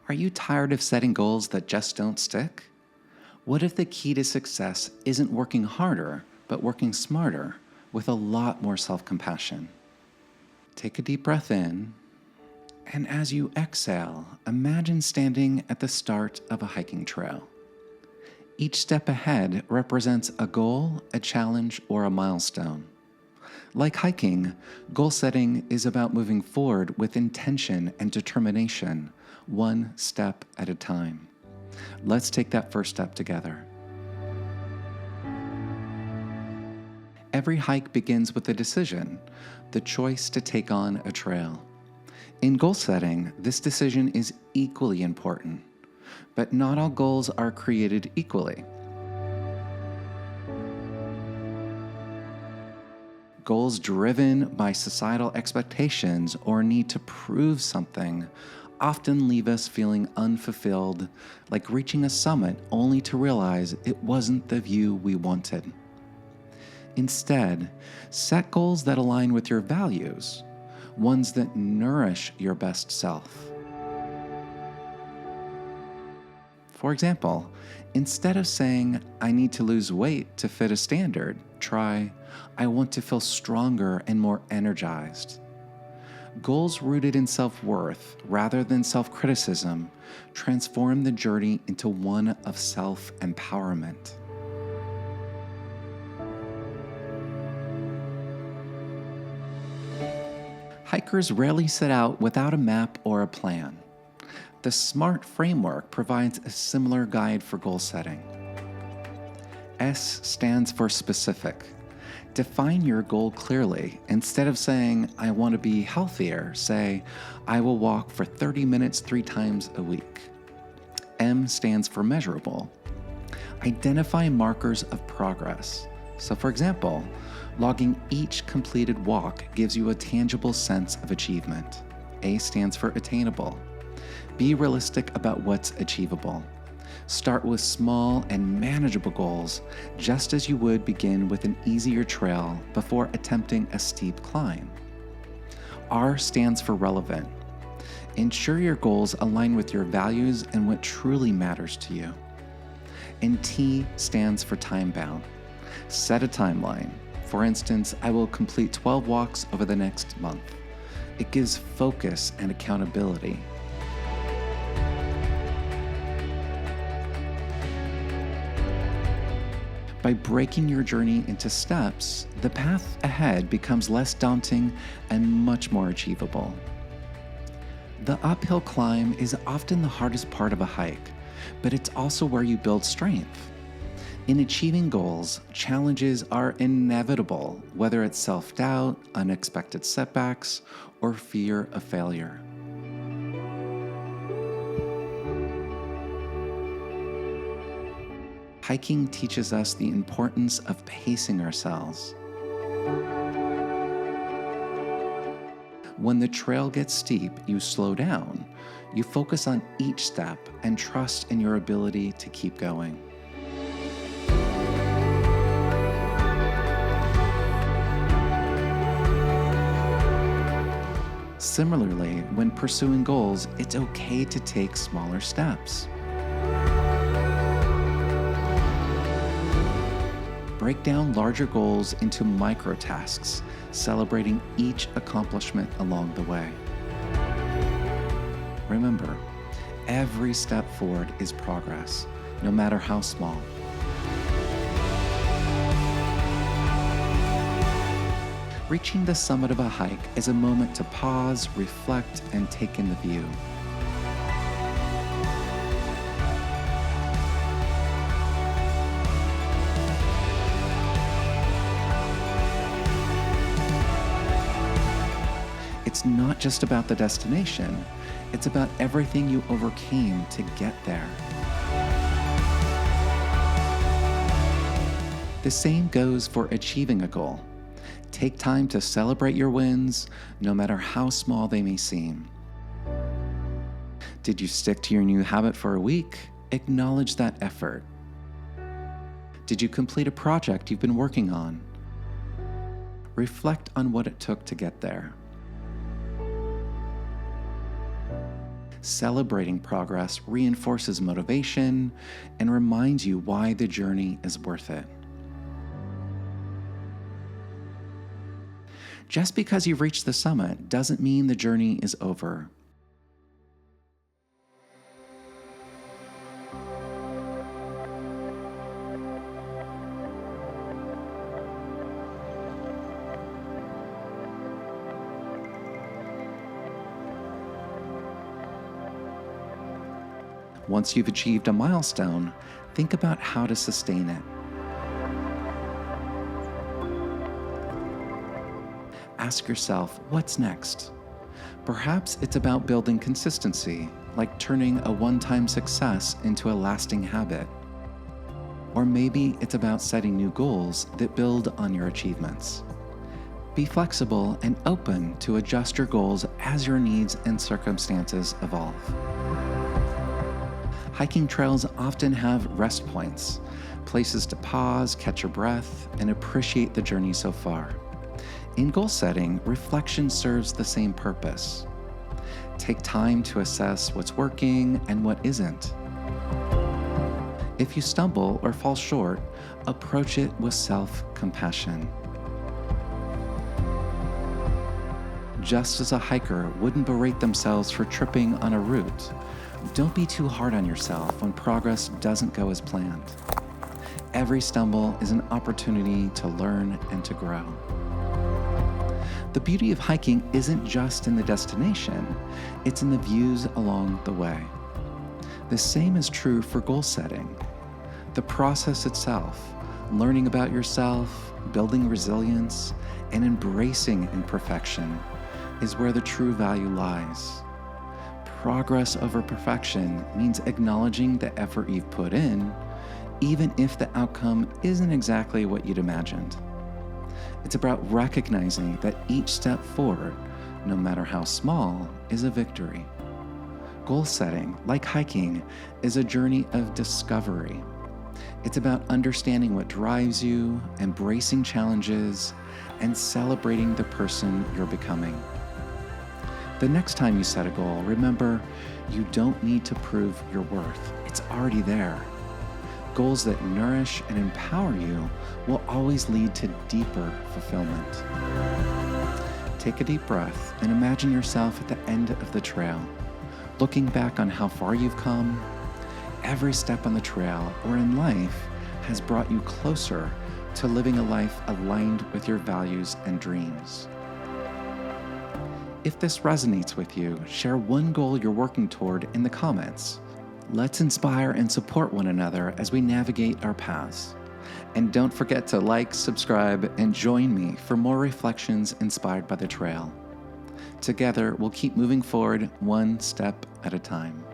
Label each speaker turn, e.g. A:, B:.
A: Are you tired of setting goals that just don't stick? What if the key to success isn't working harder, but working smarter with a lot more self-compassion? Take a deep breath in, and as you exhale, imagine standing at the start of a hiking trail. Each step ahead represents a goal, a challenge, or a milestone. Like hiking, goal setting is about moving forward with intention and determination, one step at a time. Let's take that first step together. Every hike begins with a decision, the choice to take on a trail. In goal setting, this decision is equally important, but not all goals are created equally. Goals driven by societal expectations or need to prove something often leave us feeling unfulfilled, like reaching a summit only to realize it wasn't the view we wanted. Instead, set goals that align with your values, ones that nourish your best self. For example, instead of saying, "I need to lose weight to fit a standard," try, "I want to feel stronger and more energized." Goals rooted in self-worth rather than self-criticism transform the journey into one of self-empowerment. Hikers rarely set out without a map or a plan. The SMART framework provides a similar guide for goal setting. S stands for specific. Define your goal clearly. Instead of saying, "I want to be healthier," say, "I will walk for 30 minutes 3 times a week." M stands for measurable. Identify markers of progress. So for example, logging each completed walk gives you a tangible sense of achievement. A stands for attainable. Be realistic about what's achievable. Start with small and manageable goals, just as you would begin with an easier trail before attempting a steep climb. R stands for relevant. Ensure your goals align with your values and what truly matters to you. And T stands for time-bound. Set a timeline. For instance, "I will complete 12 walks over the next month." It gives focus and accountability. By breaking your journey into steps, the path ahead becomes less daunting and much more achievable. The uphill climb is often the hardest part of a hike, but it's also where you build strength. In achieving goals, challenges are inevitable, whether it's self-doubt, unexpected setbacks, or fear of failure. Hiking teaches us the importance of pacing ourselves. When the trail gets steep, you slow down. You focus on each step and trust in your ability to keep going. Similarly, when pursuing goals, it's okay to take smaller steps. Break down larger goals into micro tasks, celebrating each accomplishment along the way. Remember, every step forward is progress, no matter how small. Reaching the summit of a hike is a moment to pause, reflect, and take in the view. It's not just about the destination, it's about everything you overcame to get there. The same goes for achieving a goal. Take time to celebrate your wins, no matter how small they may seem. Did you stick to your new habit for a week? Acknowledge that effort. Did you complete a project you've been working on? Reflect on what it took to get there. Celebrating progress reinforces motivation and reminds you why the journey is worth it. Just because you've reached the summit doesn't mean the journey is over. Once you've achieved a milestone, think about how to sustain it. Ask yourself, what's next? Perhaps it's about building consistency, like turning a one-time success into a lasting habit. Or maybe it's about setting new goals that build on your achievements. Be flexible and open to adjust your goals as your needs and circumstances evolve. Hiking trails often have rest points, places to pause, catch your breath, and appreciate the journey so far. In goal setting, reflection serves the same purpose. Take time to assess what's working and what isn't. If you stumble or fall short, approach it with self-compassion. Just as a hiker wouldn't berate themselves for tripping on a route, don't be too hard on yourself when progress doesn't go as planned. Every stumble is an opportunity to learn and to grow. The beauty of hiking isn't just in the destination, it's in the views along the way. The same is true for goal setting. The process itself, learning about yourself, building resilience, and embracing imperfection, is where the true value lies. Progress over perfection means acknowledging the effort you've put in, even if the outcome isn't exactly what you'd imagined. It's about recognizing that each step forward, no matter how small, is a victory. Goal setting, like hiking, is a journey of discovery. It's about understanding what drives you, embracing challenges, and celebrating the person you're becoming. The next time you set a goal, remember, you don't need to prove your worth. It's already there. Goals that nourish and empower you will always lead to deeper fulfillment. Take a deep breath and imagine yourself at the end of the trail, looking back on how far you've come. Every step on the trail or in life has brought you closer to living a life aligned with your values and dreams. If this resonates with you, share one goal you're working toward in the comments. Let's inspire and support one another as we navigate our paths. And don't forget to like, subscribe, and join me for more reflections inspired by the trail. Together, we'll keep moving forward one step at a time.